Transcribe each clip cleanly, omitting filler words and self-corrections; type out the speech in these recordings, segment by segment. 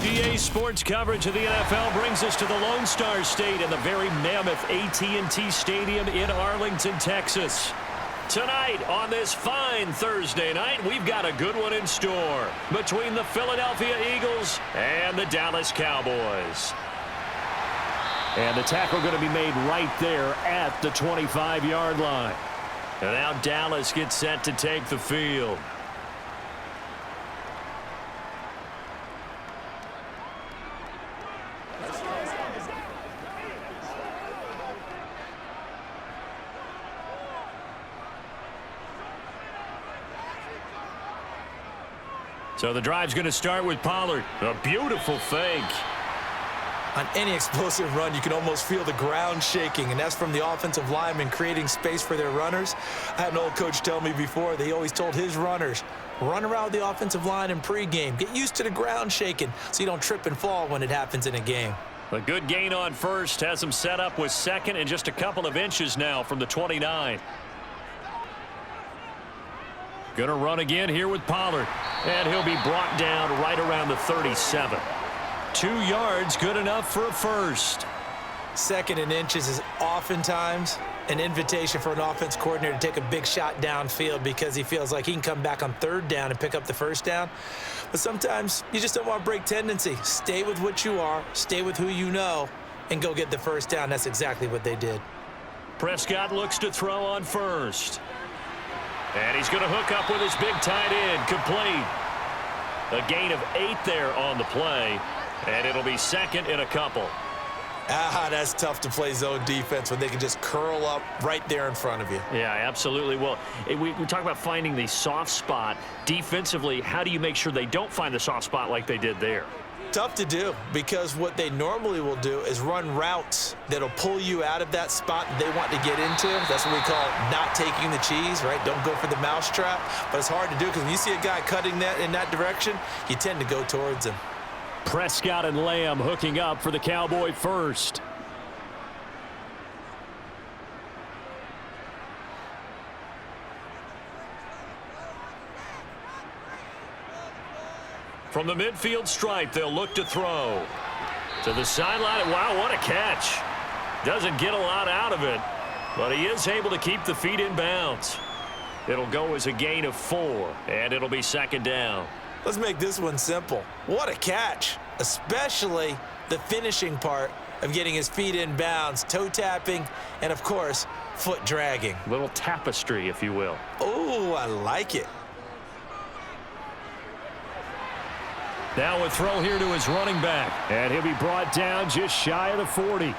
EA Sports coverage of the NFL brings us to the Lone Star State in the very mammoth AT&T Stadium in Arlington, Texas. Tonight, on this fine Thursday night, we've got a good one in store between the Philadelphia Eagles and the Dallas Cowboys. And the tackle going to be made right there at the 25-yard line. And now Dallas gets set to take the field. So the drive's going to start with Pollard. A beautiful fake. On any explosive run, you can almost feel the ground shaking, and that's from the offensive linemen creating space for their runners. I had an old coach tell me before, they always told his runners, run around the offensive line in pregame. Get used to the ground shaking so you don't trip and fall when it happens in a game. A good gain on first has him set up with second and just a couple of inches now from the 29. Going to run again here with Pollard. And he'll be brought down right around the 37. 2 yards, good enough for a first. Second and inches is oftentimes an invitation for an offense coordinator to take a big shot downfield because he feels like he can come back on third down and pick up the first down. But sometimes you just don't want to break tendency. Stay with what you are, stay with who you know, and go get the first down. That's exactly what they did. Prescott looks to throw on first. And he's going to hook up with his big tight end, complete. A gain of 8 there on the play, and it'll be second and a couple. That's tough to play zone defense when they can just curl up right there in front of you. Yeah, absolutely. Well, we talk about finding the soft spot. Defensively, how do you make sure they don't find the soft spot like they did there? Tough to do because what they normally will do is run routes that'll pull you out of that spot that they want to get into. That's what we call not taking the cheese, right? Don't go for the mousetrap. But it's hard to do because when you see a guy cutting that in that direction, you tend to go towards him. Prescott and Lamb hooking up for the Cowboy first. From the midfield stripe, they'll look to throw. To the sideline. Wow, what a catch. Doesn't get a lot out of it, but he is able to keep the feet in bounds. It'll go as a gain of 4, and it'll be second down. Let's make this one simple. What a catch, especially the finishing part of getting his feet in bounds, toe tapping, and, of course, foot dragging. Little tapestry, if you will. Oh, I like it. Now a throw here to his running back, and he'll be brought down just shy of the 40.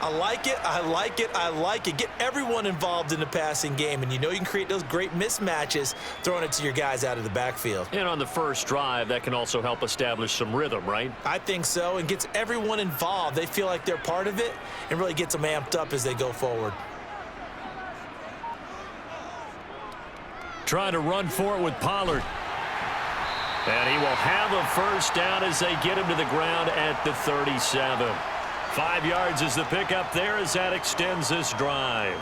I like it, I like it, I like it. Get everyone involved in the passing game, and you know you can create those great mismatches throwing it to your guys out of the backfield. And on the first drive, that can also help establish some rhythm, right? I think so, and gets everyone involved. They feel like they're part of it and really gets them amped up as they go forward. Trying to run for it with Pollard. And he will have a first down as they get him to the ground at the 37. 5 yards is the pickup there as that extends this drive.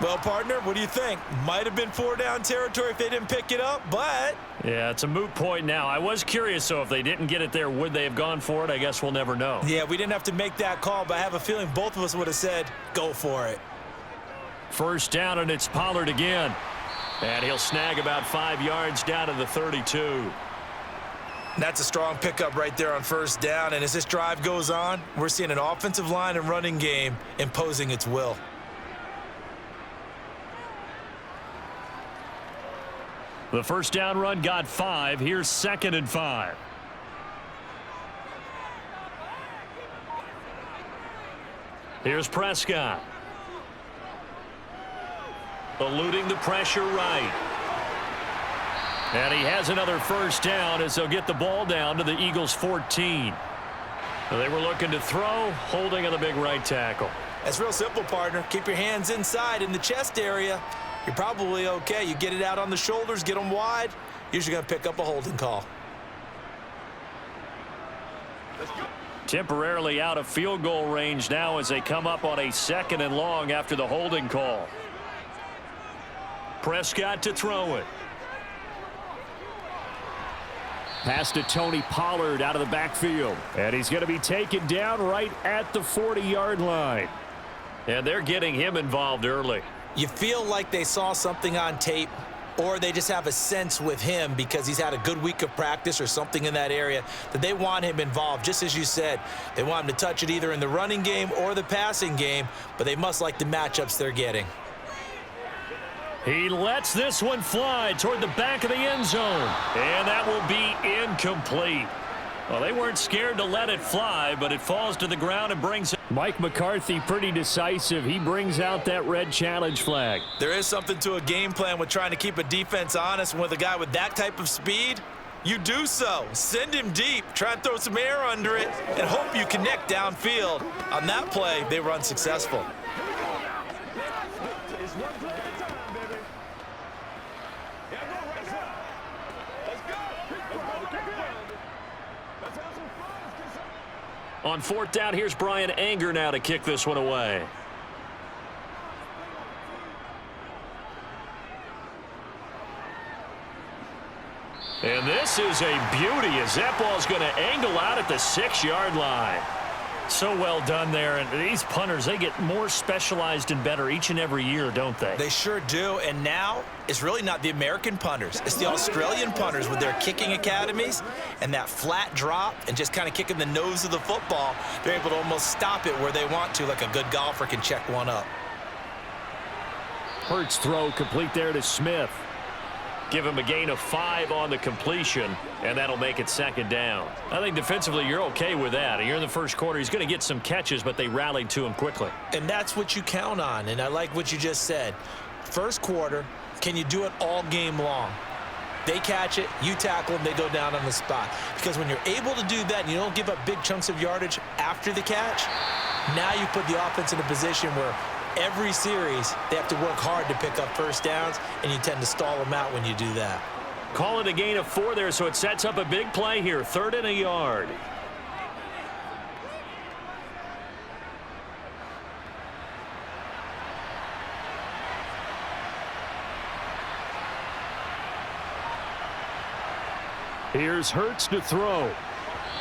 Well, partner, what do you think? Might have been 4-down territory if they didn't pick it up, but... Yeah, it's a moot point now. I was curious, so if they didn't get it there, would they have gone for it? I guess we'll never know. Yeah, we didn't have to make that call, but I have a feeling both of us would have said, go for it. First down, and it's Pollard again. And he'll snag about 5 yards down to the 32. That's a strong pickup right there on first down, and as this drive goes on, we're seeing an offensive line and running game imposing its will. The first down run got 5. Here's second and 5. Here's Prescott. Eluding the pressure right. And he has another first down as they'll get the ball down to the Eagles' 14. They were looking to throw, holding on the big right tackle. That's real simple, partner. Keep your hands inside in the chest area. You're probably okay. You get it out on the shoulders, get them wide. Usually going to pick up a holding call. Temporarily out of field goal range now as they come up on a second and long after the holding call. Prescott to throw it. Pass to Tony Pollard out of the backfield. And he's going to be taken down right at the 40-yard line. And they're getting him involved early. You feel like they saw something on tape, or they just have a sense with him because he's had a good week of practice or something in that area that they want him involved. Just as you said, they want him to touch it either in the running game or the passing game, but they must like the matchups they're getting. He lets this one fly toward the back of the end zone. And that will be incomplete. Well, they weren't scared to let it fly, but it falls to the ground and brings it. Mike McCarthy pretty decisive. He brings out that red challenge flag. There is something to a game plan with trying to keep a defense honest. And with a guy with that type of speed, you do so. Send him deep. Try and throw some air under it and hope you connect downfield. On that play, they run successful. On fourth down, here's Brian Anger now to kick this one away. And this is a beauty as that ball's going to angle out at the 6-yard line. So well done there. And these punters, they get more specialized and better each and every year, don't they? They sure do. And now it's really not the American punters. It's the Australian punters with their kicking academies and that flat drop and just kind of kicking the nose of the football. They're able to almost stop it where they want to, like a good golfer can check one up. Hurts throw complete there to Smith. Give him a gain of 5 on the completion, and that'll make it second down. I think defensively you're okay with that. You're in the first quarter. He's going to get some catches, but they rallied to him quickly. And that's what you count on, and I like what you just said. First quarter, can you do it all game long? They catch it, you tackle them, they go down on the spot. Because when you're able to do that and you don't give up big chunks of yardage after the catch, now you put the offense in a position where every series, they have to work hard to pick up first downs, and you tend to stall them out when you do that. Call it a gain of 4 there, so it sets up a big play here. 3rd and a yard. Here's Hurts to throw.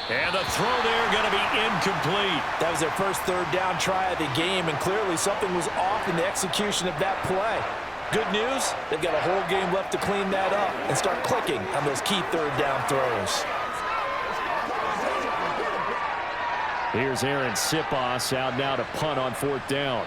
And the throw there going to be incomplete. That was their first 3rd down try of the game, and clearly something was off in the execution of that play. Good news, they've got a whole game left to clean that up and start clicking on those key 3rd down throws. Here's Aaron Sipos out now to punt on 4th down.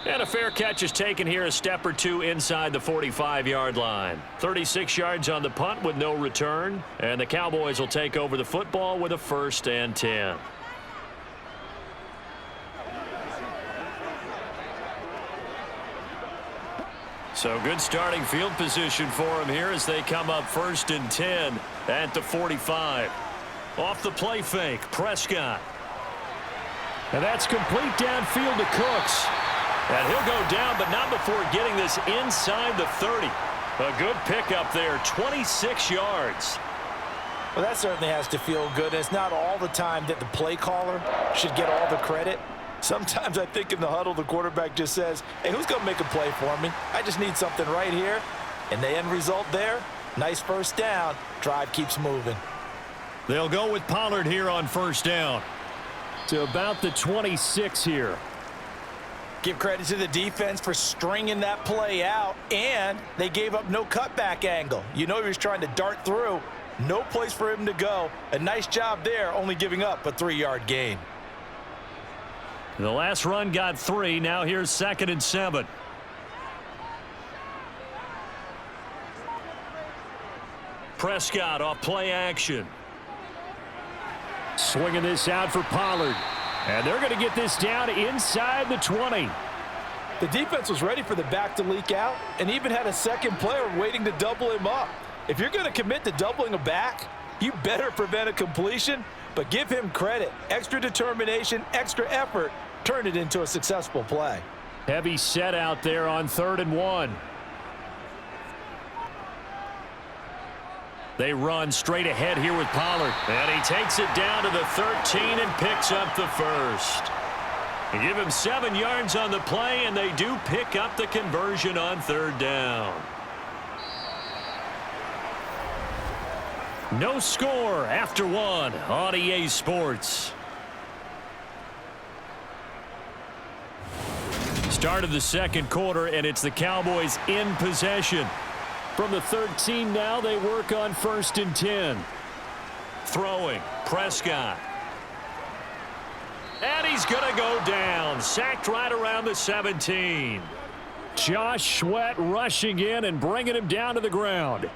And a fair catch is taken here, a step or two inside the 45-yard line. 36 yards on the punt with no return. And the Cowboys will take over the football with a 1st and 10. So good starting field position for them here as they come up 1st and 10 at the 45. Off the play fake, Prescott. And that's complete downfield to Cooks. And he'll go down, but not before getting this inside the 30. A good pickup there, 26 yards. Well, that certainly has to feel good. It's not all the time that the play caller should get all the credit. Sometimes I think in the huddle, the quarterback just says, hey, who's going to make a play for me? I just need something right here. And the end result there, nice 1st down. Drive keeps moving. They'll go with Pollard here on 1st down. To about the 26 here. Give credit to the defense for stringing that play out, and they gave up no cutback angle. You know he was trying to dart through. No place for him to go. A nice job there, only giving up a 3-yard gain. The last run got 3. Now here's 2nd and 7. Prescott off play action. Swinging this out for Pollard. And they're going to get this down inside the 20. The defense was ready for the back to leak out and even had a second player waiting to double him up. If you're going to commit to doubling a back, you better prevent a completion, but give him credit. Extra determination, extra effort, turn it into a successful play. Heavy set out there on 3rd and 1. They run straight ahead here with Pollard. And he takes it down to the 13 and picks up the 1st. Give him 7 yards on the play, and they do pick up the conversion on 3rd down. No score after 1 on EA Sports. Start of the 2nd quarter, and it's the Cowboys in possession. From the 13 now, they work on 1st and 10. Throwing, Prescott. And he's going to go down. Sacked right around the 17. Josh Sweat rushing in and bringing him down to the ground.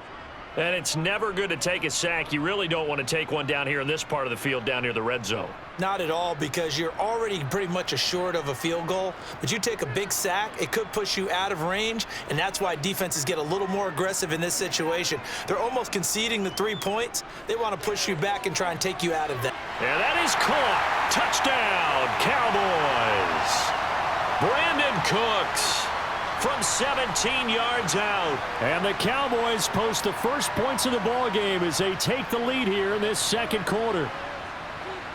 And it's never good to take a sack. You really don't want to take one down here in this part of the field down near the red zone. Not at all, because you're already pretty much assured of a field goal. But you take a big sack, it could push you out of range, and that's why defenses get a little more aggressive in this situation. They're almost conceding the 3 points. They want to push you back and try and take you out of that. And that is caught. Touchdown, Cowboys. Brandon Cooks from 17 yards out. And the Cowboys post the first points of the ball game as they take the lead here in this 2nd quarter.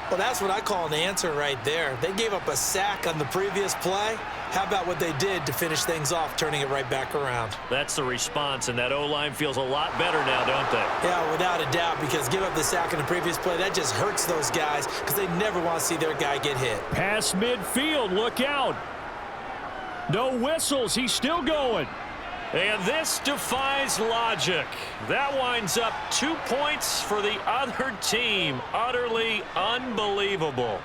Well, that's what I call an answer right there. They gave up a sack on the previous play. How about what they did to finish things off, turning it right back around? That's the response, and that O-line feels a lot better now, don't they? Yeah, without a doubt, because give up the sack in the previous play, that just hurts those guys because they never want to see their guy get hit. Pass midfield, look out. No whistles, he's still going. And this defies logic. That winds up 2 points for the other team. Utterly unbelievable.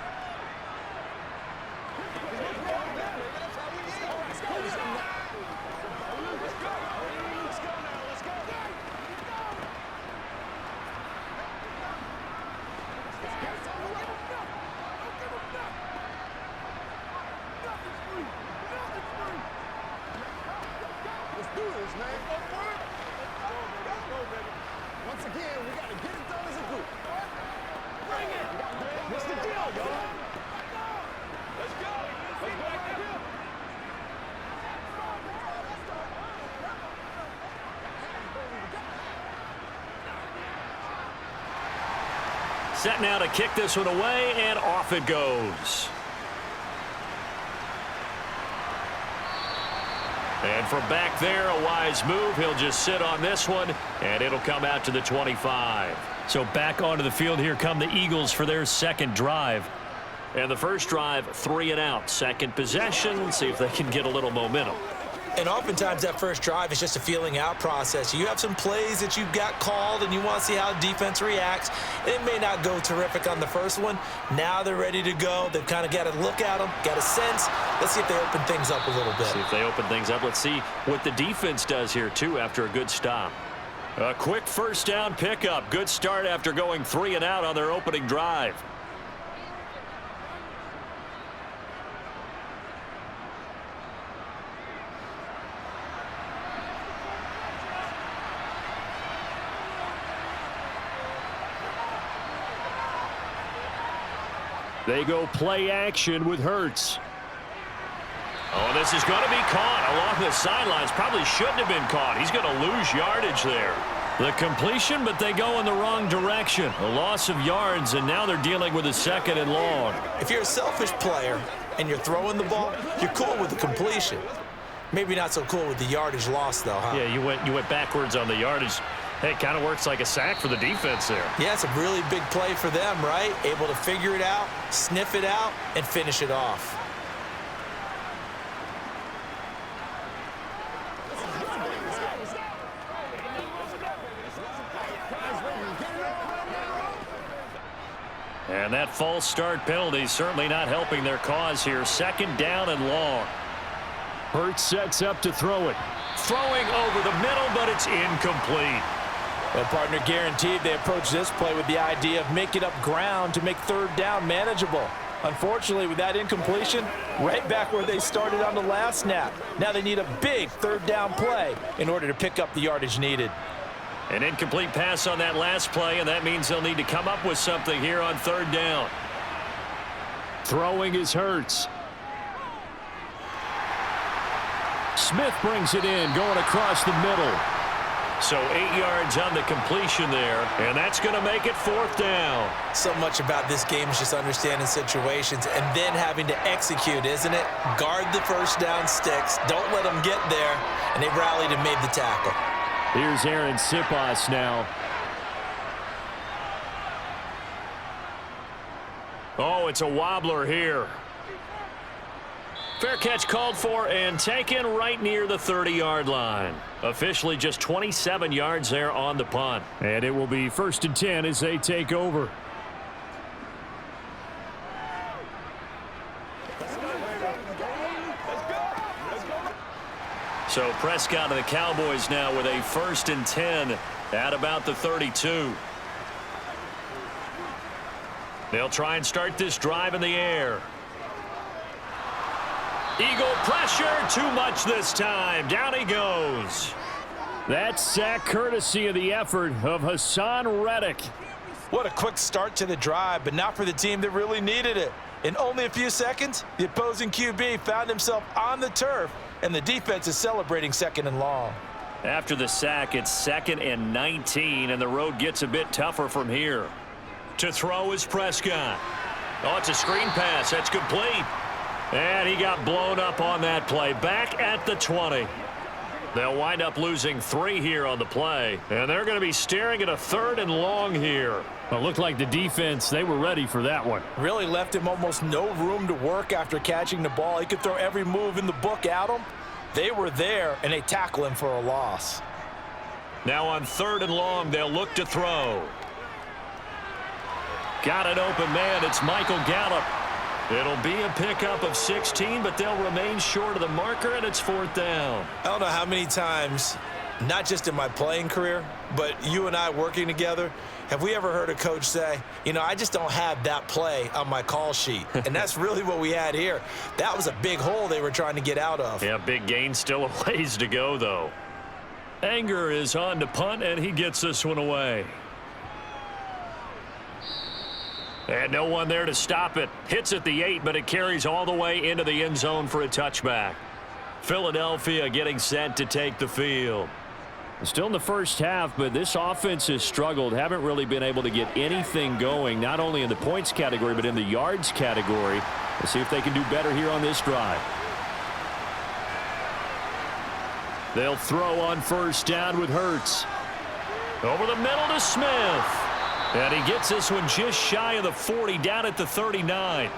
Set now to kick this one away, and off it goes. And from back there, a wise move. He'll just sit on this one, and it'll come out to the 25. So back onto the field, here come the Eagles for their 2nd drive. And the first drive, 3 and out. 2nd possession, see if they can get a little momentum. And oftentimes that first drive is just a feeling out process. You have some plays that you've got called and you want to see how defense reacts. It may not go terrific on the first one. Now they're ready to go. They've kind of got to look at them, got a sense. Let's see if they open things up a little bit. See if they open things up. Let's see what the defense does here, too, after a good stop. A quick first down pickup. Good start after going 3 and out on their opening drive. They go play action with Hurts. Oh, this is going to be caught along the sidelines. Probably shouldn't have been caught. He's going to lose yardage there. The completion, but they go in the wrong direction. A loss of yards, and now they're dealing with a 2nd and long. If you're a selfish player and you're throwing the ball, you're cool with the completion. Maybe not so cool with the yardage loss, though, huh? Yeah, you went backwards on the yardage. Hey, it kind of works like a sack for the defense there. Yeah, it's a really big play for them, right? Able to figure it out, sniff it out, and finish it off. And that false start penalty certainly not helping their cause here. 2nd down and long. Hurts sets up to throw it. Throwing over the middle, but it's incomplete. Well, partner, guaranteed they approach this play with the idea of making up ground to make 3rd down manageable. Unfortunately, with that incompletion, right back where they started on the last snap. Now they need a big 3rd down play in order to pick up the yardage needed. An incomplete pass on that last play, and that means they'll need to come up with something here on 3rd down. Throwing is Hurts. Smith brings it in, going across the middle. So 8 yards on the completion there, and that's going to make it 4th down. So much about this game is just understanding situations and then having to execute, isn't it? Guard the first down sticks. Don't let them get there. And they rallied and made the tackle. Here's Aaron Sipas now. Oh, it's a wobbler here. Fair catch called for and taken right near the 30-yard line. Officially just 27 yards there on the punt. And it will be 1st and 10 as they take over. So Prescott and the Cowboys now with a 1st and 10 at about the 32. They'll try and start this drive in the air. Eagle pressure, too much this time. Down he goes. That sack courtesy of the effort of Hassan Reddick. What a quick start to the drive, but not for the team that really needed it. In only a few seconds, the opposing QB found himself on the turf, and the defense is celebrating 2nd and long. After the sack, it's 2nd and 19, and the road gets a bit tougher from here. To throw is Prescott. Oh, it's a screen pass. That's complete. And he got blown up on that play. Back at the 20. They'll wind up losing 3 here on the play. And they're going to be staring at a 3rd and long here. Well, it looked like the defense, they were ready for that one. Really left him almost no room to work after catching the ball. He could throw every move in the book at him. They were there, and they tackle him for a loss. Now on 3rd and long, they'll look to throw. Got an open man. It's Michael Gallup. It'll be a pickup of 16, but they'll remain short of the marker, and it's 4th down. I don't know how many times, not just in my playing career, but you and I working together, have we ever heard a coach say, you know, I just don't have that play on my call sheet. And that's really what we had here. That was a big hole they were trying to get out of. Yeah, big gain, still a ways to go, though. Anger is on to punt, and he gets this one away. And no one there to stop it. Hits at the 8, but it carries all the way into the end zone for a touchback. Philadelphia getting set to take the field. Still in the first half, but this offense has struggled. Haven't really been able to get anything going, not only in the points category, but in the yards category. Let's see if they can do better here on this drive. They'll throw on 1st down with Hurts. Over the middle to Smith. And he gets this one just shy of the 40, down at the 39.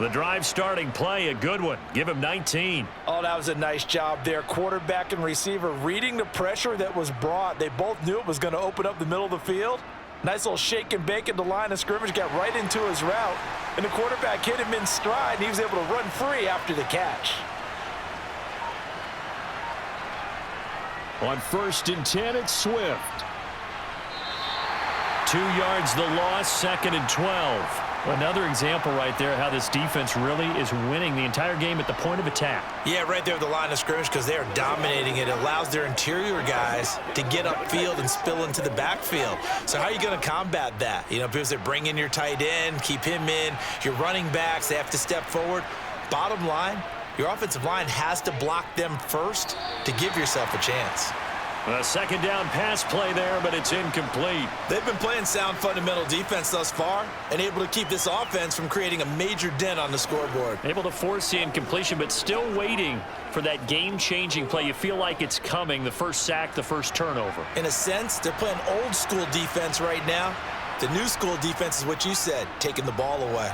The drive starting play, a good one. Give him 19. Oh, that was a nice job there. Quarterback and receiver reading the pressure that was brought. They both knew it was going to open up the middle of the field. Nice little shake and bake at the line of scrimmage, got right into his route. And the quarterback hit him in stride, and he was able to run free after the catch. On 1st and 10, it's Swift. 2 yards the loss, 2nd and 12. Another example right there how this defense really is winning the entire game at the point of attack. Yeah, right there at the line of scrimmage because they are dominating it. It allows their interior guys to get upfield and spill into the backfield. So how are you going to combat that? You know, because they bring in your tight end, keep him in. Your running backs, they have to step forward. Bottom line, your offensive line has to block them first to give yourself a chance. A 2nd down pass play there, but it's incomplete. They've been playing sound fundamental defense thus far and able to keep this offense from creating a major dent on the scoreboard. Able to force the incompletion, but still waiting for that game-changing play. You feel like it's coming, the first sack, the first turnover. In a sense, they're playing old school defense right now. The new school defense is what you said, taking the ball away.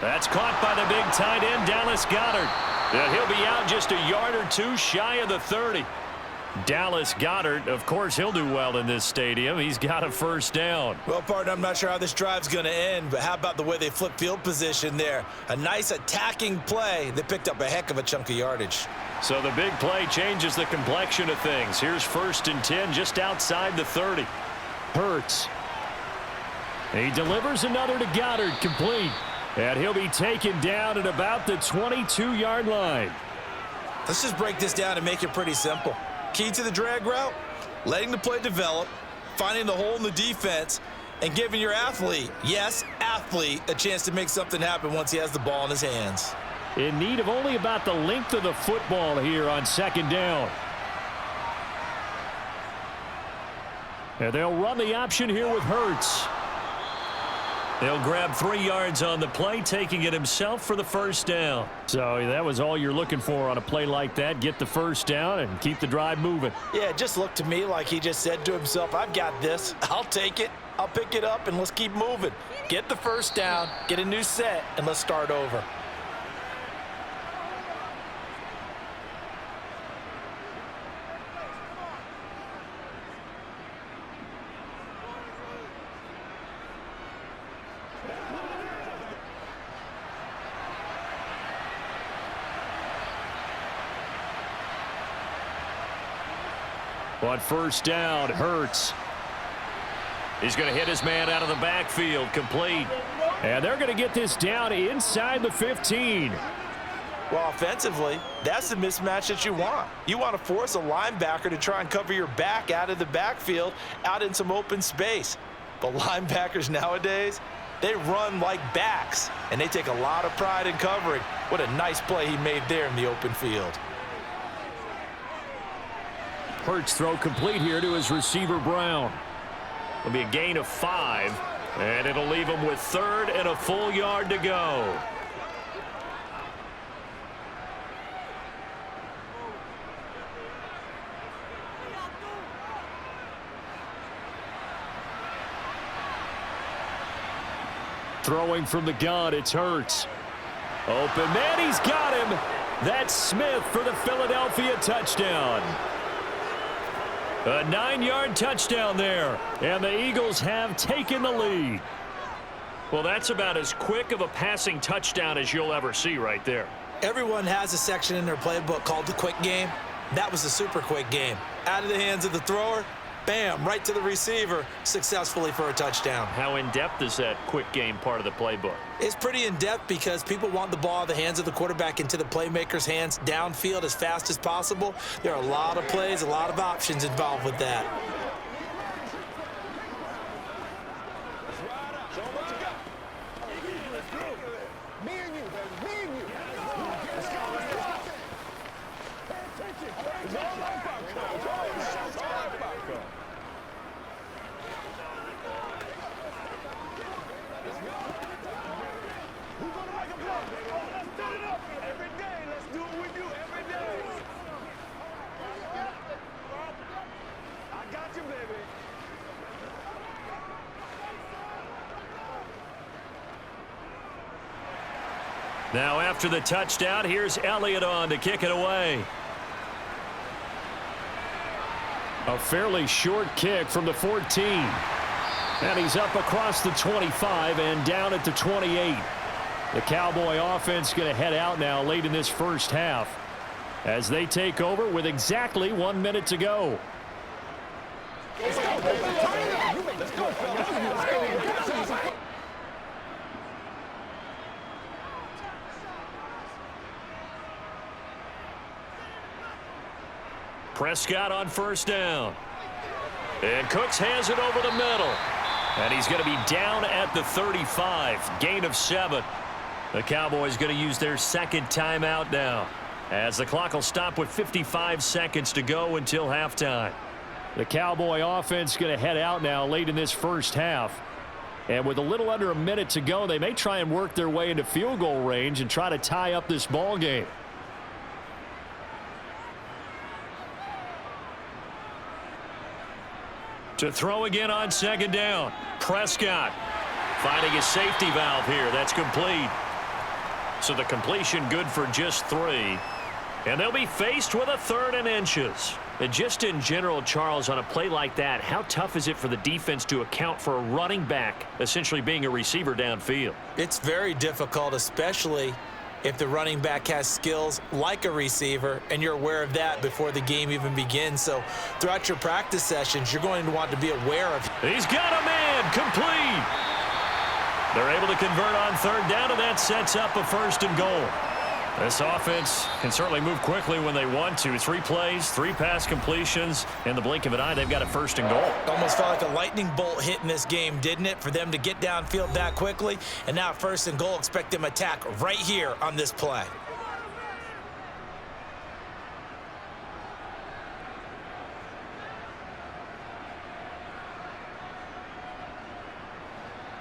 That's caught by the big tight end, Dallas Goedert. And he'll be out just a yard or two shy of the 30. Dallas Goedert, of course, he'll do well in this stadium. He's got a 1st down. Well, partner, I'm not sure how this drive's going to end, but how about the way they flip field position there? A nice attacking play. They picked up a heck of a chunk of yardage. So the big play changes the complexion of things. Here's 1st and 10 just outside the 30. Hurts. He delivers another to Goedert, complete. And he'll be taken down at about the 22-yard line. Let's just break this down and make it pretty simple. Key to the drag route, letting the play develop, finding the hole in the defense, and giving your athlete, yes, athlete, a chance to make something happen once he has the ball in his hands. In need of only about the length of the football here on 2nd down. And they'll run the option here with Hurts. He'll grab 3 yards on the play, taking it himself for the first down. So that was all you're looking for on a play like that. Get the first down and keep the drive moving. Yeah, it just looked to me like he just said to himself, I've got this. I'll take it. I'll pick it up, and let's keep moving. Get the first down, get a new set, and let's start over. On first down, Hurts. He's going to hit his man out of the backfield, complete. And they're going to get this down inside the 15. Well, offensively, that's the mismatch that you want. You want to force a linebacker to try and cover your back out of the backfield, out in some open space. But linebackers nowadays, they run like backs, and they take a lot of pride in covering. What a nice play he made there in the open field. Hurts throw complete here to his receiver, Brown. It'll be a gain of 5, and it'll leave him with 3rd and a full yard to go. Throwing from the gun, it's Hurts. Open man, he's got him. That's Smith for the Philadelphia touchdown. A 9-yard touchdown there, and the Eagles have taken the lead. Well, that's about as quick of a passing touchdown as you'll ever see right there. Everyone has a section in their playbook called the quick game. That was a super quick game. Out of the hands of the thrower, bam, right to the receiver, successfully for a touchdown. How in-depth is that quick game part of the playbook? It's pretty in-depth because people want the ball out of the hands of the quarterback into the playmaker's hands downfield as fast as possible. There are a lot of plays, a lot of options involved with that. Now after the touchdown, here's Elliott on to kick it away. A fairly short kick from the 14. And he's up across the 25 and down at the 28. The Cowboy offense going to head out now late in this first half as they take over with exactly 1 minute to go. Prescott on first down. And Cooks has it over the middle. And he's going to be down at the 35. Gain of 7. The Cowboys going to use their second timeout now, as the clock will stop with 55 seconds to go until halftime. The Cowboy offense going to head out now late in this first half. And with a little under a minute to go, they may try and work their way into field goal range and try to tie up this ball game. To throw again on second down. Prescott finding his safety valve here. That's complete. So the completion good for just 3. And they'll be faced with a 3rd and inches. And just in general, Charles, on a play like that, how tough is it for the defense to account for a running back essentially being a receiver downfield? It's very difficult, especially if the running back has skills like a receiver, and you're aware of that before the game even begins. So throughout your practice sessions, you're going to want to be aware of. He's got a man, complete. They're able to convert on third down, and that sets up a 1st and goal. This offense can certainly move quickly when they want to. 3 plays, 3 pass completions. In the blink of an eye, they've got a 1st and goal. Almost felt like a lightning bolt hit in this game, didn't it? For them to get downfield that quickly. And now 1st and goal, expect them to attack right here on this play.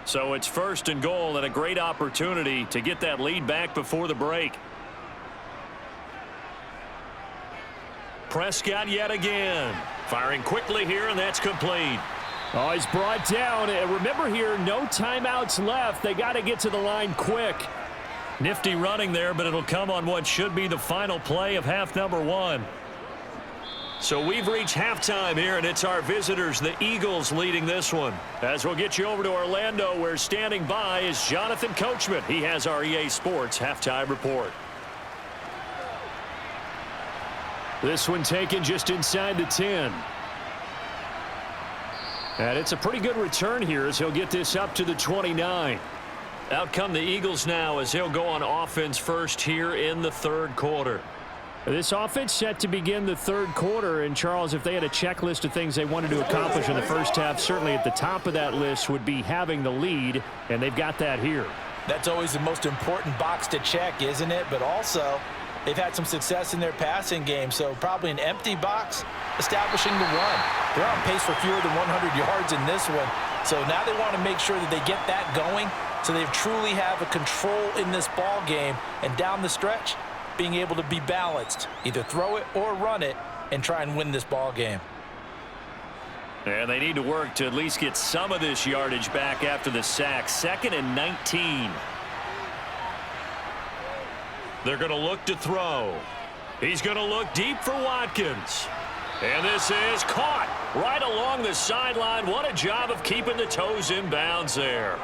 So it's 1st and goal and a great opportunity to get that lead back before the break. Prescott yet again. Firing quickly here, and that's complete. Oh, he's brought down. And remember here, no timeouts left. They got to get to the line quick. Nifty running there, but it'll come on what should be the final play of half number 1. So we've reached halftime here, and it's our visitors, the Eagles, leading this one. As we'll get you over to Orlando, where standing by is Jonathan Coachman. He has our EA Sports halftime report. This one taken just inside the 10. And it's a pretty good return here as he'll get this up to the 29. Out come the Eagles now as he'll go on offense first here in the 3rd quarter. This offense set to begin the 3rd quarter, and Charles, if they had a checklist of things they wanted to accomplish in the first half, certainly at the top of that list would be having the lead, and they've got that here. That's always the most important box to check, isn't it? But also, they've had some success in their passing game, so probably an empty box establishing the run. They're on pace for fewer than 100 yards in this one, so now they want to make sure that they get that going so they truly have a control in this ball game, and down the stretch, being able to be balanced, either throw it or run it, and try and win this ball game. And they need to work to at least get some of this yardage back after the sack. 2nd and 19. They're going to look to throw. He's going to look deep for Watkins. And this is caught right along the sideline. What a job of keeping the toes in bounds there.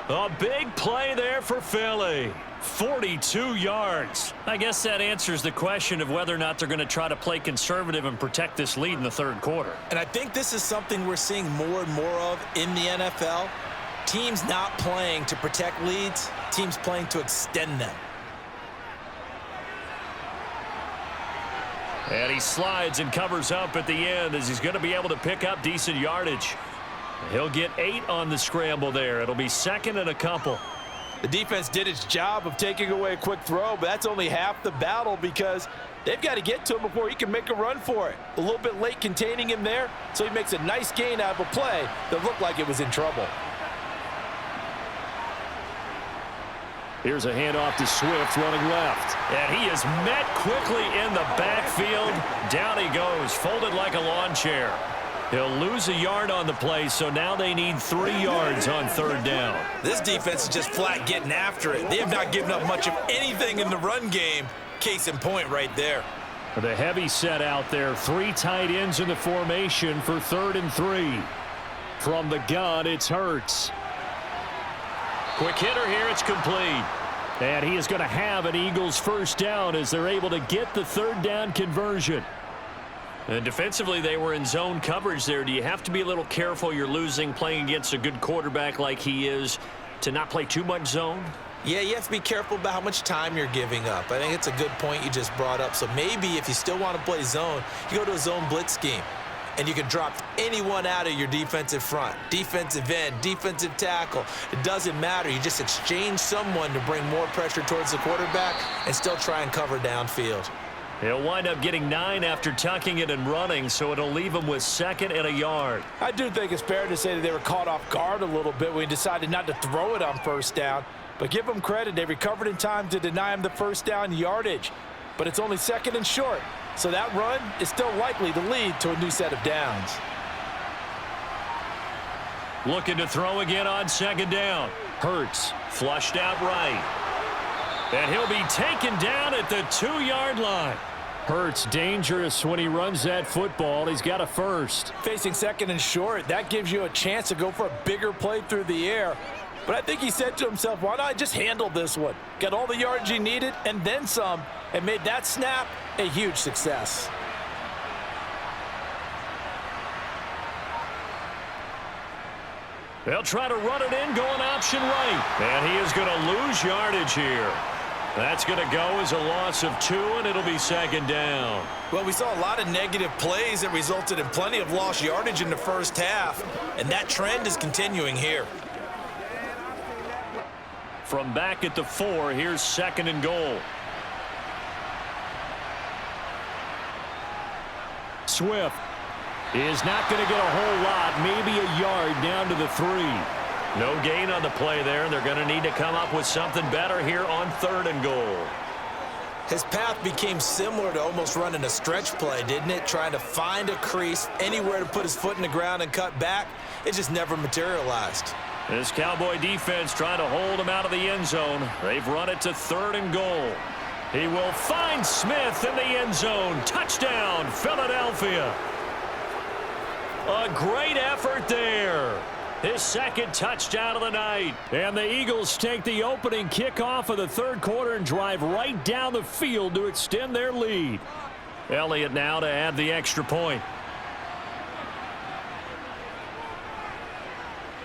A big play there for Philly. 42 yards. I guess that answers the question of whether or not they're going to try to play conservative and protect this lead in the 3rd quarter. And I think this is something we're seeing more and more of in the NFL. Teams not playing to protect leads, teams playing to extend them. And he slides and covers up at the end as he's going to be able to pick up decent yardage. He'll get 8 on the scramble there. It'll be 2nd and a couple. The defense did its job of taking away a quick throw, but that's only half the battle because they've got to get to him before he can make a run for it. A little bit late containing him there, so he makes a nice gain out of a play that looked like it was in trouble. Here's a handoff to Swift running left. And he is met quickly in the backfield. Down he goes, folded like a lawn chair. He'll lose a yard on the play, so now they need 3 yards on 3rd down. This defense is just flat getting after it. They have not given up much of anything in the run game. Case in point right there. The heavy set out there. 3 tight ends in the formation for 3rd and 3. From the gun, it's Hurts. Quick hitter here, it's complete. And he is going to have an Eagles 1st down as they're able to get the 3rd down conversion. And defensively, they were in zone coverage there. Do you have to be a little careful? You're losing playing against a good quarterback like he is to not play too much zone? Yeah, you have to be careful about how much time you're giving up. I think it's a good point you just brought up. So maybe if you still want to play zone, you go to a zone blitz scheme. And you can drop anyone out of your defensive front. Defensive end, defensive tackle. It doesn't matter. You just exchange someone to bring more pressure towards the quarterback and still try and cover downfield. He'll wind up getting 9 after tucking it and running, so it'll leave him with 2nd and a yard. I do think it's fair to say that they were caught off guard a little bit when he decided not to throw it on 1st down. But give them credit. They recovered in time to deny him the 1st down yardage. But it's only 2nd and short. So that run is still likely to lead to a new set of downs. Looking to throw again on 2nd down. Hurts flushed out right. And he'll be taken down at the 2-yard line. Hurts dangerous when he runs that football. He's got a 1st. Facing 2nd and short, that gives you a chance to go for a bigger play through the air. But I think he said to himself, why not just handle this one? Got all the yards he needed and then some, and made that snap a huge success. They'll try to run it in, going option right. And he is going to lose yardage here. That's going to go as a loss of 2, and it'll be 2nd down. Well, we saw a lot of negative plays that resulted in plenty of lost yardage in the 1st half, and that trend is continuing here. From back at the 4, here's 2nd and goal. Swift is not going to get a whole lot, maybe a yard down to the 3. No gain on the play there, and they're going to need to come up with something better here on 3rd and goal. His path became similar to almost running a stretch play, didn't it? Trying to find a crease, anywhere to put his foot in the ground and cut back. It just never materialized. This Cowboy defense trying to hold him out of the end zone. They've run it to 3rd and goal. He will find Smith in the end zone. Touchdown, Philadelphia. A great effort there. His 2nd touchdown of the night. And the Eagles take the opening kickoff of the 3rd quarter and drive right down the field to extend their lead. Elliott now to add the extra point.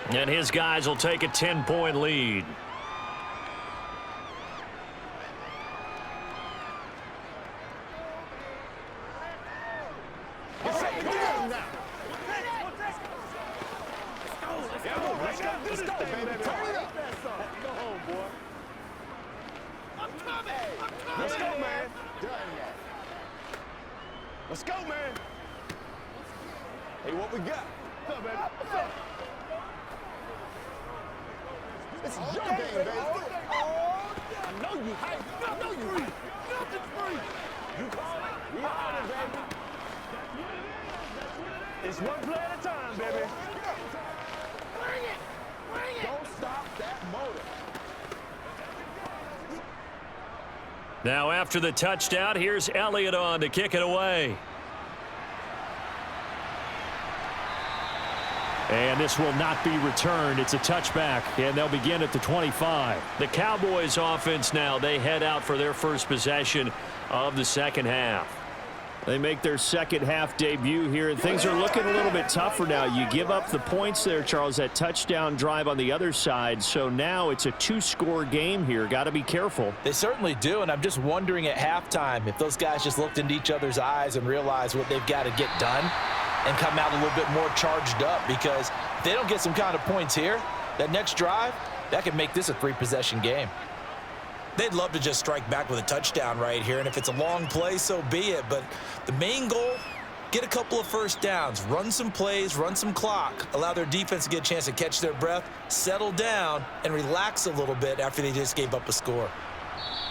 And his guys will take a 10-point lead. Let's go, man. Hey, what we got? What's up, baby? What's up? This is your game, baby. I know you hype. I know you hype. Nothing's free. You call it? We on it, baby. It's one play at a time, baby. Bring it. Bring it. Don't stop that motor. Now after the touchdown, here's Elliott on to kick it away. And this will not be returned. It's a touchback, and they'll begin at the 25. The Cowboys offense now, they head out for their first possession of the 2nd half. They make their 2nd half debut here, and things are looking a little bit tougher now. You give up the points there, Charles, that touchdown drive on the other side. So now it's a 2-score game here. Got to be careful. They certainly do, and I'm just wondering at halftime if those guys just looked into each other's eyes and realized what they've got to get done and come out a little bit more charged up, because if they don't get some kind of points here, that next drive, that could make this a 3-possession game. They'd love to just strike back with a touchdown right here, and if it's a long play, so be it. But the main goal, get a couple of first downs, run some plays, run some clock, allow their defense to get a chance to catch their breath, settle down, and relax a little bit after they just gave up a score.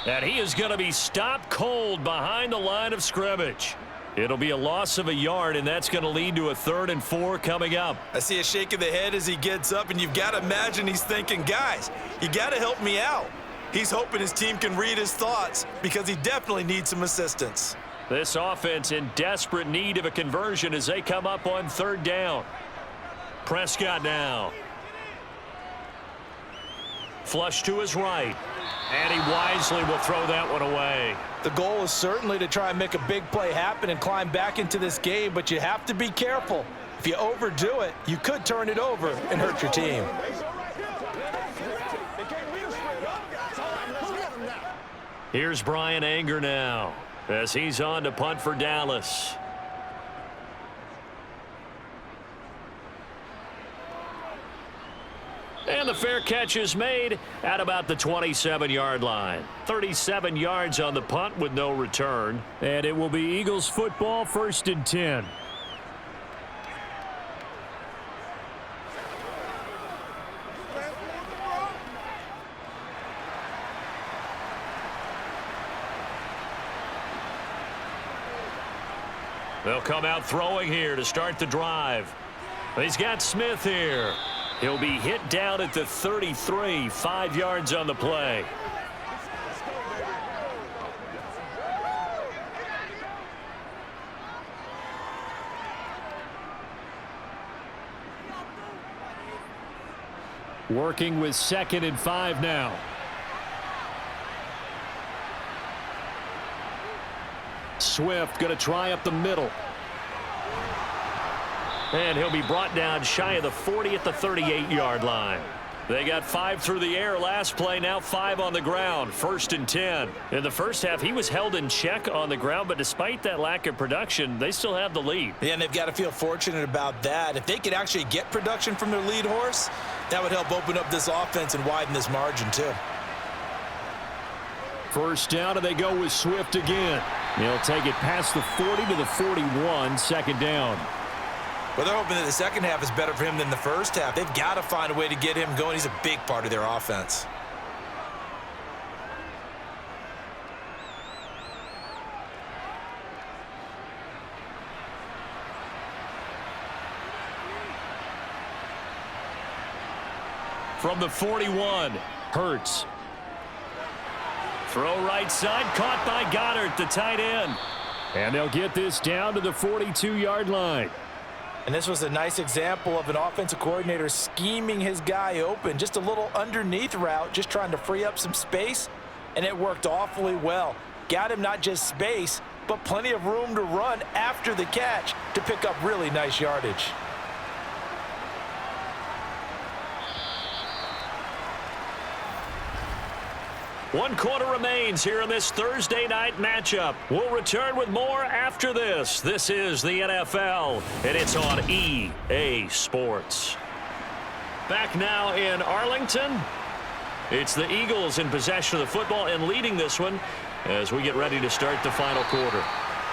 And he is going to be stopped cold behind the line of scrimmage. It'll be a loss of a yard, and that's going to lead to a 3rd and 4 coming up. I see a shake of the head as he gets up, and you've got to imagine he's thinking, guys, you got to help me out. He's hoping his team can read his thoughts, because he definitely needs some assistance. This offense in desperate need of a conversion as they come up on 3rd down. Prescott now. Flush to his right. And he wisely will throw that one away. The goal is certainly to try and make a big play happen and climb back into this game, but you have to be careful. If you overdo it, you could turn it over and hurt your team. Here's Brian Anger now as he's on to punt for Dallas. And the fair catch is made at about the 27-yard line. 37 yards on the punt with no return. And it will be Eagles football, 1st and 10. They'll come out throwing here to start the drive. He's got Smith here. He'll be hit down at the 33, 5 yards on the play. Working with 2nd and 5 now. Swift going to try up the middle. And he'll be brought down shy of the 40 at the 38-yard line. They got 5 through the air last play, now 5 on the ground. 1st and 10. In the first half, he was held in check on the ground, but despite that lack of production, they still have the lead. Yeah, and they've got to feel fortunate about that. If they could actually get production from their lead horse, that would help open up this offense and widen this margin too. 1st down, and they go with Swift again. He'll take it past the 40 to the 41, 2nd down. Well, they're hoping that the second half is better for him than the first half. They've got to find a way to get him going. He's a big part of their offense. From the 41, Hurts. Throw right side, caught by Goddard, the tight end. And they'll get this down to the 42-yard line. And this was a nice example of an offensive coordinator scheming his guy open. Just a little underneath route, just trying to free up some space, and it worked awfully well. Got him not just space, but plenty of room to run after the catch to pick up really nice yardage. One quarter remains here in this Thursday night matchup. We'll return with more after this. This is the NFL, and it's on EA Sports. Back now in Arlington. It's the Eagles in possession of the football and leading this one as we get ready to start the final quarter.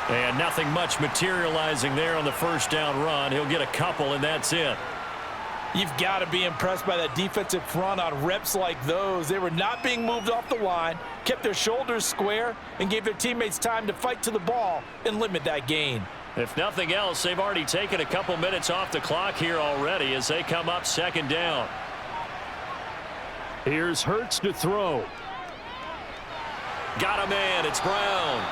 And nothing much materializing there on the first down run. He'll get a couple, and that's it. You've got to be impressed by that defensive front on reps like those. They were not being moved off the line, kept their shoulders square, and gave their teammates time to fight to the ball and limit that gain. If nothing else, they've already taken a couple minutes off the clock here already as they come up second down. Here's Hurts to throw. Got a man. It's Brown.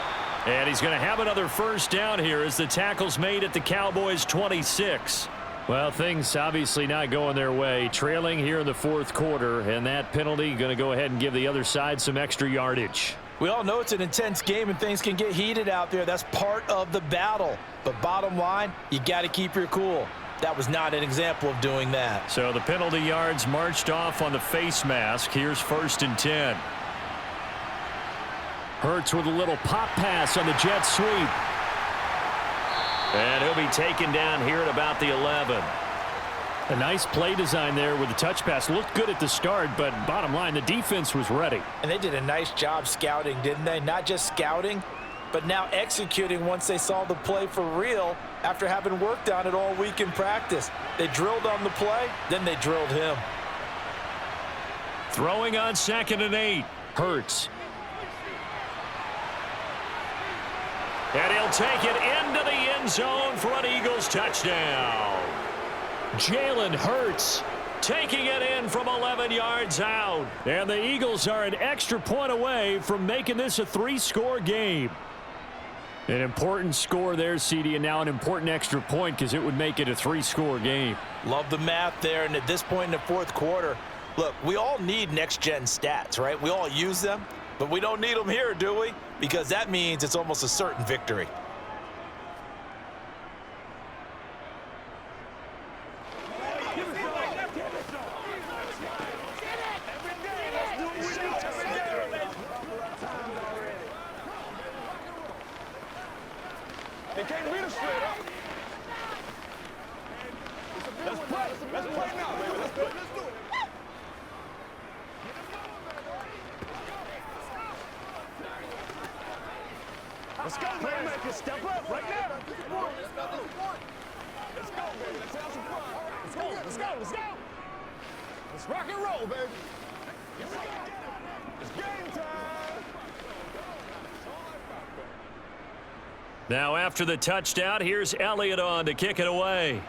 And he's going to have another first down here as the tackle's made at the Cowboys' 26. Well, things obviously not going their way. Trailing here in the fourth quarter, and that penalty going to go ahead and give the other side some extra yardage. We all know it's an intense game and things can get heated out there. That's part of the battle. But bottom line, you got to keep your cool. That was not an example of doing that. So the penalty yards marched off on the face mask. Here's 1st and 10. Hurts with a little pop pass on the jet sweep. And he'll be taken down here at about the 11. A nice play design there with the touch pass. Looked good at the start, but bottom line, the defense was ready. And they did a nice job scouting, didn't they? Not just scouting, but now executing once they saw the play for real after having worked on it all week in practice. They drilled on the play, then they drilled him. Throwing on 2nd and 8. Hurts. And he'll take it into the end zone for an Eagles touchdown. Jalen Hurts taking it in from 11 yards out. And the Eagles are an extra point away from making this a 3-score game. An important score there, CD, and now an important extra point because it would make it a 3-score game. Love the math there, and at this point in the fourth quarter, look, we all need next-gen stats, right? We all use them, but we don't need them here, do we? Because that means it's almost a certain victory. They can't beat us straight up. Let's play. Let's play now, baby. Let's do it. Let's do it. Let's go, playmakers. Step up right now. Let's go, baby. Let's have some fun. Let's go. Let's go. Let's go. Let's rock and roll, baby. It's game time. Now after the touchdown, here's Elliott on to kick it away.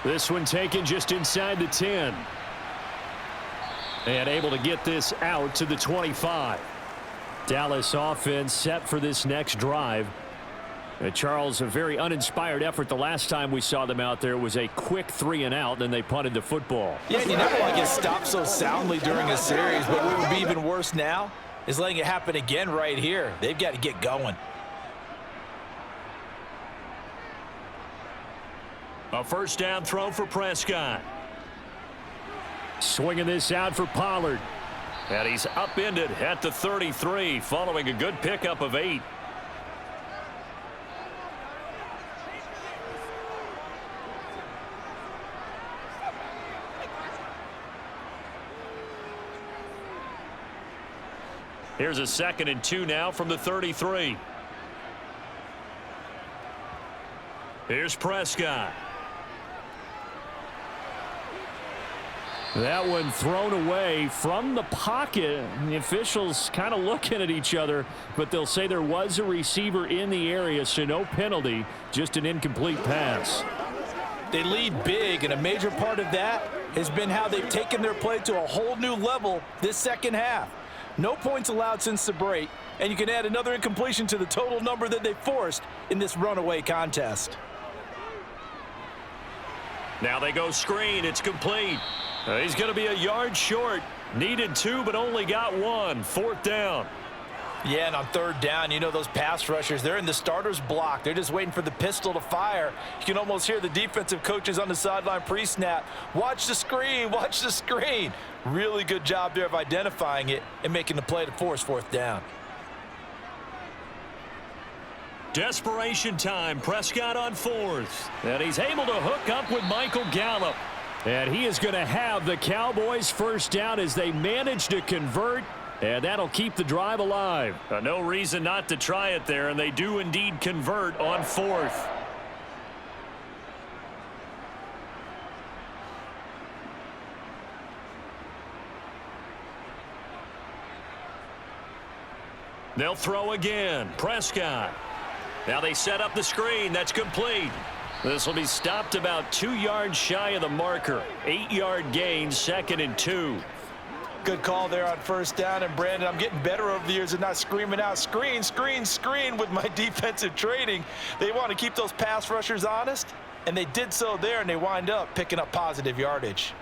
This one taken just inside the 10. And able to get this out to the 25. Dallas offense set for this next drive. Charles, a very uninspired effort. The last time we saw them out there was a quick 3-and-out, then they punted the football. Yeah, and you never want to get stopped so soundly during a series, but what would be even worse now is letting it happen again right here. They've got to get going. A first down throw for Prescott. Swinging this out for Pollard. And he's upended at the 33 following a good pickup of 8. Here's a 2nd and 2 now from the 33. Here's Prescott. That one thrown away from the pocket. The officials kind of looking at each other, but they'll say there was a receiver in the area, so no penalty, just an incomplete pass. They lead big, and a major part of that has been how they've taken their play to a whole new level this second half. No points allowed since the break, and you can add another incompletion to the total number that they forced in this runaway contest. Now they go screen. It's complete. He's going to be a yard short. Needed 2, but only got 1. 4th down. Yeah, and on 3rd down, you know those pass rushers, they're in the starter's block. They're just waiting for the pistol to fire. You can almost hear the defensive coaches on the sideline pre-snap. Watch the screen, watch the screen. Really good job there of identifying it and making the play to force 4th down. Desperation time. Prescott on 4th. And he's able to hook up with Michael Gallup. And he is going to have the Cowboys 1st down as they manage to convert. And that'll keep the drive alive. No reason not to try it there, and they do indeed convert on 4th. They'll throw again. Prescott. Now they set up the screen. That's complete. This will be stopped about 2 yards shy of the marker. 8-yard gain, 2nd and 2. Good call there on 1st down. And, Brandon, I'm getting better over the years of not screaming out, screen, screen, screen with my defensive training. They want to keep those pass rushers honest, and they did so there, and they wind up picking up positive yardage.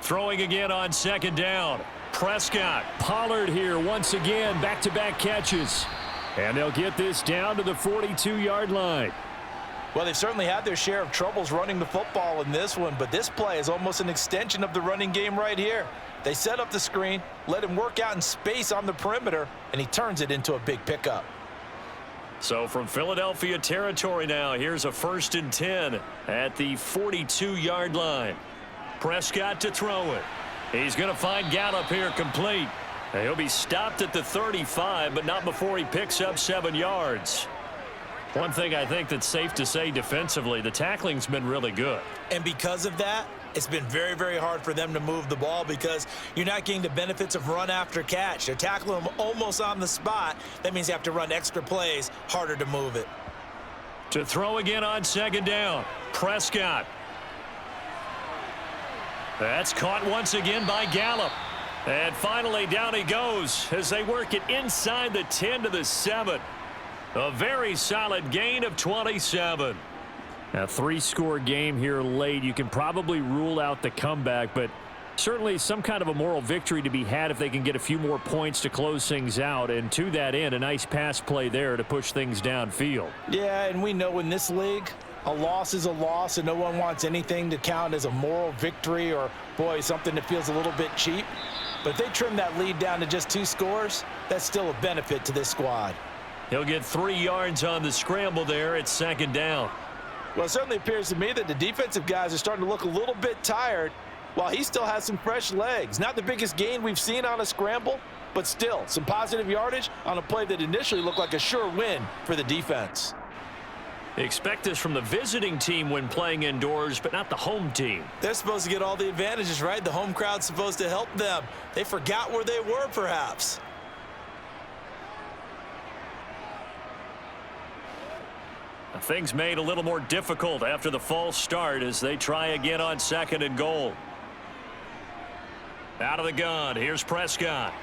Throwing again on 2nd down. Prescott. Pollard here once again. Back-to-back catches. And they'll get this down to the 42-yard line. Well, they've certainly had their share of troubles running the football in this one, but this play is almost an extension of the running game right here. They set up the screen, let him work out in space on the perimeter, and he turns it into a big pickup. So from Philadelphia territory now, here's a 1st and 10 at the 42-yard line. Prescott to throw it. He's going to find Gallup here complete. He'll be stopped at the 35, but not before he picks up 7 yards. One thing I think that's safe to say defensively, the tackling's been really good. And because of that, it's been very, very hard for them to move the ball because you're not getting the benefits of run after catch. They're tackling them almost on the spot. That means you have to run extra plays, harder to move it. To throw again on 2nd down, Prescott. That's caught once again by Gallup. And finally down he goes as they work it inside the 10 to the 7. A very solid gain of 27. A 3-score game here late. You can probably rule out the comeback, but certainly some kind of a moral victory to be had if they can get a few more points to close things out. And to that end, a nice pass play there to push things downfield. Yeah, and we know in this league, a loss is a loss, and no one wants anything to count as a moral victory or, boy, something that feels a little bit cheap. But if they trim that lead down to just 2 scores, that's still a benefit to this squad. He'll get 3 yards on the scramble there at 2nd down. Well, it certainly appears to me that the defensive guys are starting to look a little bit tired while he still has some fresh legs. Not the biggest gain we've seen on a scramble, but still some positive yardage on a play that initially looked like a sure win for the defense. Expect this from the visiting team when playing indoors, but not the home team. They're supposed to get all the advantages, right? The home crowd's supposed to help them. They forgot where they were, perhaps. Things made a little more difficult after the false start as they try again on 2nd and goal. Out of the gun, here's Prescott.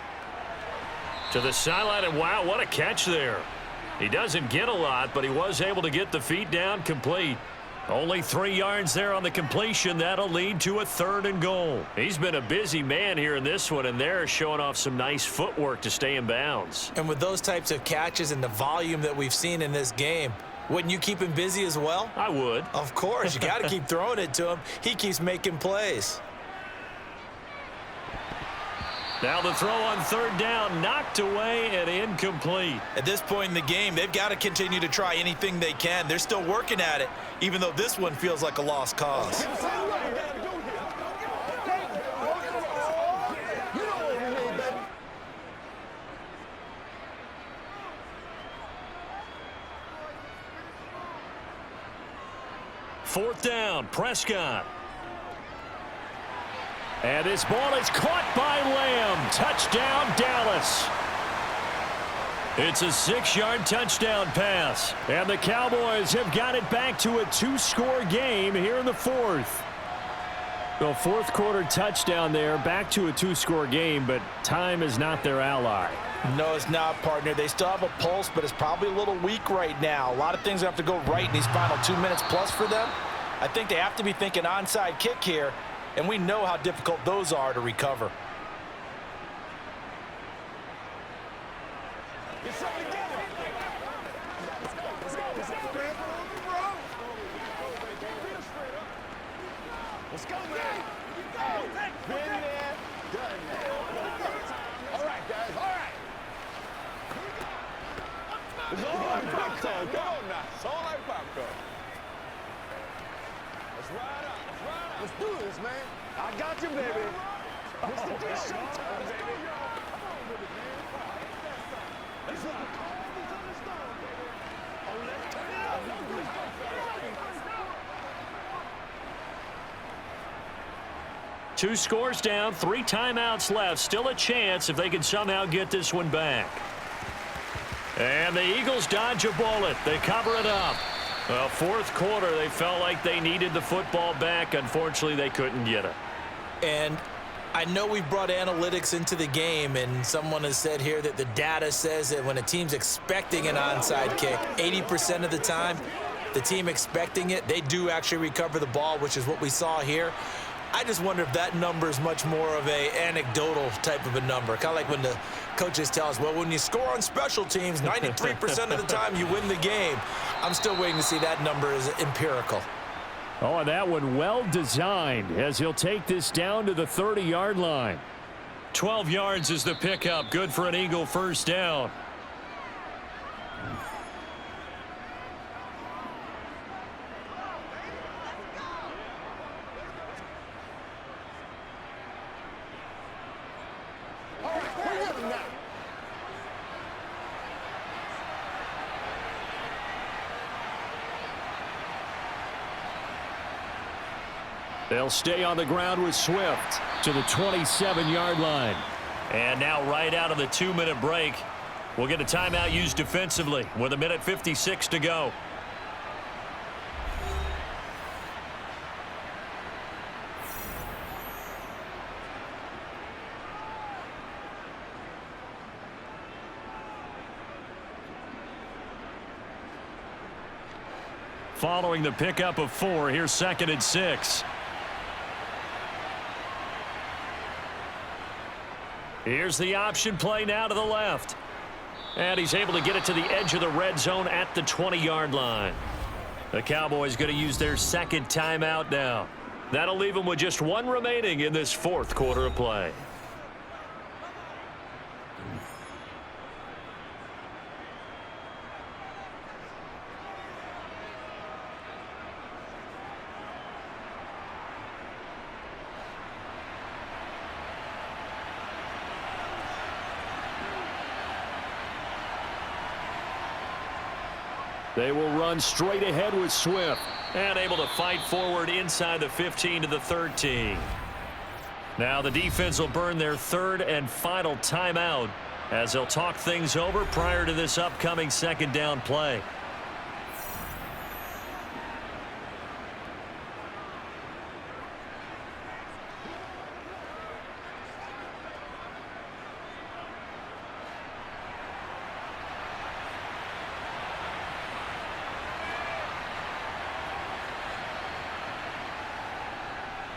To the sideline, and wow, what a catch there. He doesn't get a lot, but he was able to get the feet down complete. Only 3 yards there on the completion. That'll lead to a 3rd and goal. He's been a busy man here in this one, and they're showing off some nice footwork to stay in bounds. And with those types of catches and the volume that we've seen in this game, wouldn't you keep him busy as well? I would. Of course. You got to keep throwing it to him. He keeps making plays. Now the throw on 3rd down, knocked away and incomplete. At this point in the game, they've got to continue to try anything they can. They're still working at it, even though this one feels like a lost cause. 4th down, Prescott. And this ball is caught by Lamb. Touchdown, Dallas. It's a 6-yard touchdown pass. And the Cowboys have got it back to a 2-score game here in the 4th. The 4th quarter touchdown there, back to a 2-score game, but time is not their ally. No, it's not, partner. They still have a pulse, but it's probably a little weak right now. A lot of things have to go right in these final 2 minutes plus for them. I think they have to be thinking onside kick here, and we know how difficult those are to recover. Let's go, man. Been there, done that. All right, guys, all right. It's all like popcorn. Come on now. It's all like popcorn. Let's ride out. Let's ride out. Let's do this, man. I got you, baby. It's the dish showtime, baby. Come on with it, man. Let's ride. Oh, let's turn it up. Two scores down, 3 timeouts left. Still a chance if they can somehow get this one back. And the Eagles dodge a bullet. They cover it up. Well, 4th quarter, they felt like they needed the football back. Unfortunately, they couldn't get it. And I know we've brought analytics into the game, and someone has said here that the data says that when a team's expecting an onside kick, 80% of the time, the team expecting it, they do actually recover the ball, which is what we saw here. I just wonder if that number is much more of a anecdotal type of a number. Kind of like when the coaches tell us, well, when you score on special teams, 93% of the time you win the game. I'm still waiting to see that number is empirical. Oh, and that one well designed as he'll take this down to the 30-yard line. 12 yards is the pickup. Good for an Eagle first down. They'll stay on the ground with Swift to the 27-yard line. And now right out of the 2-minute break, we'll get a timeout used defensively with 1:56 to go. Following the pickup of 4, here's 2nd and 6. Here's the option play now to the left. And he's able to get it to the edge of the red zone at the 20-yard line. The Cowboys going to use their 2nd timeout now. That'll leave them with just 1 remaining in this 4th quarter of play. They will run straight ahead with Swift. And able to fight forward inside the 15 to the 13. Now the defense will burn their 3rd and final timeout as they'll talk things over prior to this upcoming 2nd down play.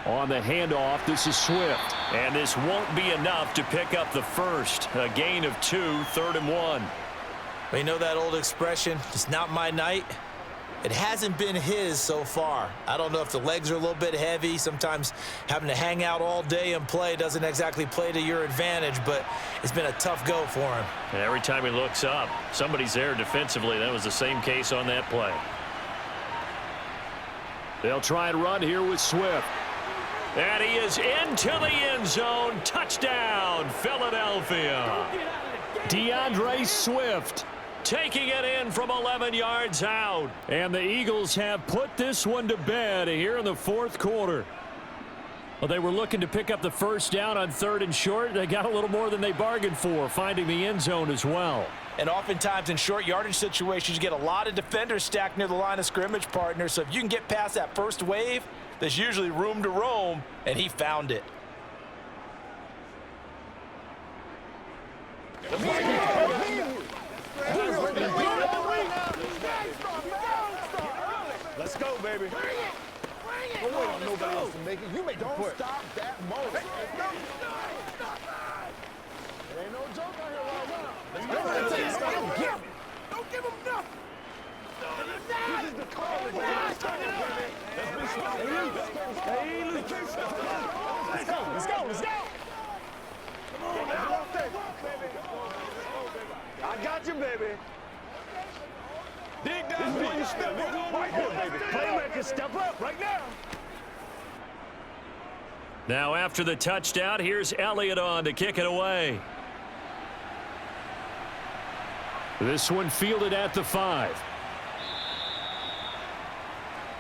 On the handoff, this is Swift. And this won't be enough to pick up the first. A gain of 2, 3rd and 1. Well, you know that old expression, it's not my night? It hasn't been his so far. I don't know if the legs are a little bit heavy. Sometimes having to hang out all day and play doesn't exactly play to your advantage, but it's been a tough go for him. And every time he looks up, somebody's there defensively. That was the same case on that play. They'll try and run here with Swift. And he is into the end zone. Touchdown, Philadelphia. DeAndre Swift taking it in from 11 yards out. And the Eagles have put this one to bed here in the fourth quarter. Well, they were looking to pick up the first down on 3rd and short. They got a little more than they bargained for, finding the end zone as well. And oftentimes in short yardage situations, you get a lot of defenders stacked near the line of scrimmage, partner. So if you can get past that first wave, there's usually room to roam, and he found it. Let's go, baby. Don't wait on nobody else to make it. You make the push. Don't stop that moment. It ain't no joke out here right now. Let's go. Don't give him nothing. This is the call. Let's be smart. Let's go. Let's go. Let's go. I got you, baby. Dig down. This is you step up right here, baby. Playmaker, step up right now. Now after the touchdown, here's Elliott on to kick it away. This one fielded at the 5.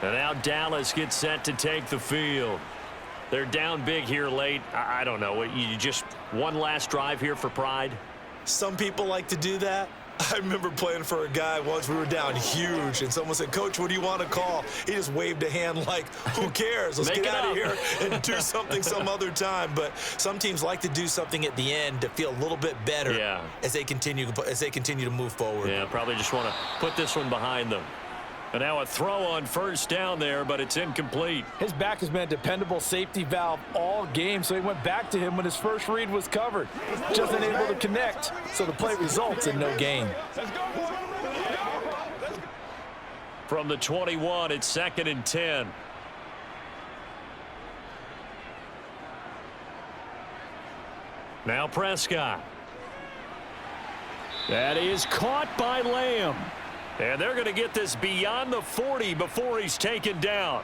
And now Dallas gets set to take the field. They're down big here late. I don't know. You just one last drive here for pride? Some people like to do that. I remember playing for a guy once. We were down huge, and someone said, "Coach, what do you want to call?" He just waved a hand like, "Who cares? Let's get out of here and do something some other time." But some teams like to do something at the end to feel a little bit better as they continue to move forward. Yeah, probably just want to put this one behind them. And now a throw on first down there, but it's incomplete. His back has been a dependable safety valve all game, so he went back to him when his first read was covered. Just unable to connect, so the play results in no gain. From the 21, it's 2nd and 10. Now Prescott. That is caught by Lamb. And they're going to get this beyond the 40 before he's taken down.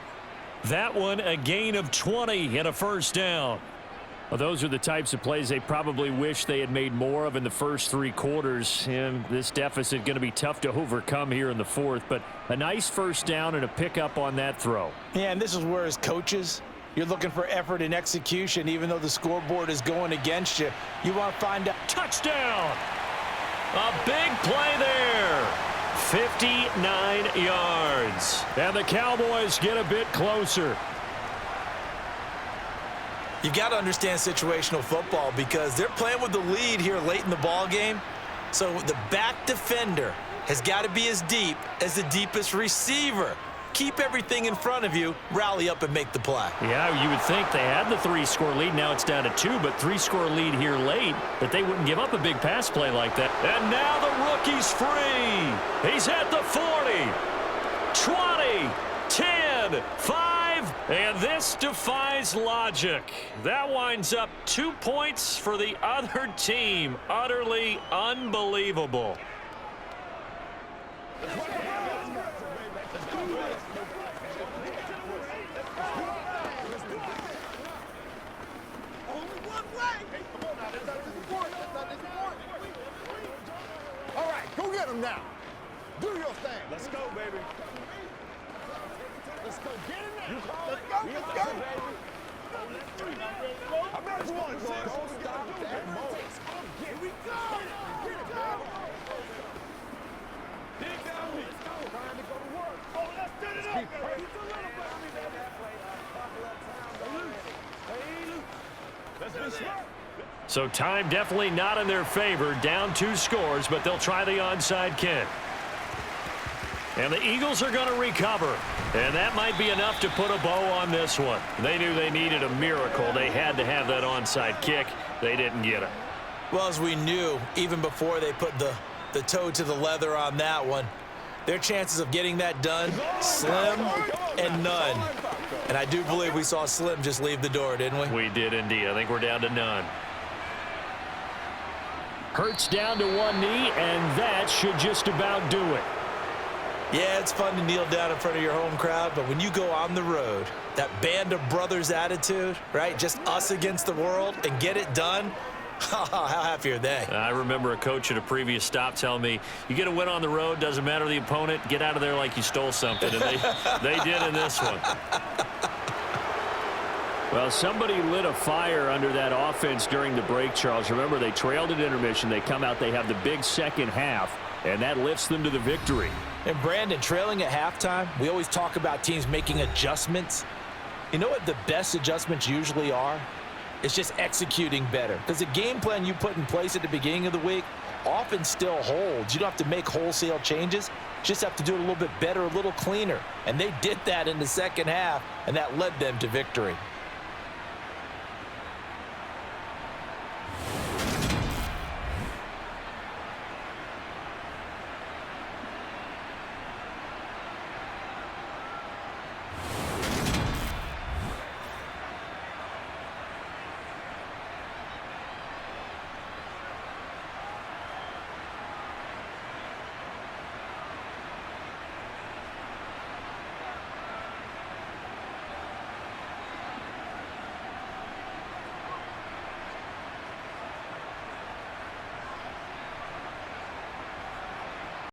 That one a gain of 20 and a first down. Well, those are the types of plays they probably wish they had made more of in the first 3 quarters. And this deficit going to be tough to overcome here in the 4th. But a nice first down and a pickup on that throw. Yeah, and this is where as coaches, you're looking for effort and execution. Even though the scoreboard is going against you, you want to find out. Touchdown! A big play there. 59 yards. And the Cowboys get a bit closer. You've got to understand situational football because they're playing with the lead here late in the ball game. So the back defender has got to be as deep as the deepest receiver. Keep everything in front of you, rally up and make the play. Yeah, you would think they had the 3-score lead. Now it's down to 2, but 3-score lead here late, that they wouldn't give up a big pass play like that. And now the rookie's free. He's at the 40, 20, 10, 5, and this defies logic. That winds up 2 points for the other team. Utterly unbelievable. All right, go get him now. Do your thing. Let's go, baby. Let's go. Get him now. Let's go. Let's go. I bet you want, boys. Don't stop that moment. Here we go. Get it, baby. Dig down me. Let's go. Time to go to work. Oh, let's set it up, baby. Let's be smart. So time definitely not in their favor. Down 2 scores, but they'll try the onside kick. And the Eagles are going to recover. And that might be enough to put a bow on this one. They knew they needed a miracle. They had to have that onside kick. They didn't get it. Well, as we knew, even before they put the toe to the leather on that one, their chances of getting that done, slim and none. And I do believe we saw Slim just leave the door, didn't we? We did indeed. I think we're down to none. Hurts down to one knee, and that should just about do it. Yeah, it's fun to kneel down in front of your home crowd, but when you go on the road, that band of brothers attitude, right? Just us against the world and get it done, How happy are they? I remember a coach at a previous stop telling me, you get a win on the road, doesn't matter the opponent, get out of there like you stole something. And they did in this one. Well, somebody lit a fire under that offense during the break, Charles. Remember, they trailed at intermission. They come out, they have the big second half, and that lifts them to the victory. And Brandon, trailing at halftime, we always talk about teams making adjustments. You know what the best adjustments usually are? It's just executing better. Because the game plan you put in place at the beginning of the week often still holds. You don't have to make wholesale changes. You just have to do it a little bit better, a little cleaner. And they did that in the second half, and that led them to victory.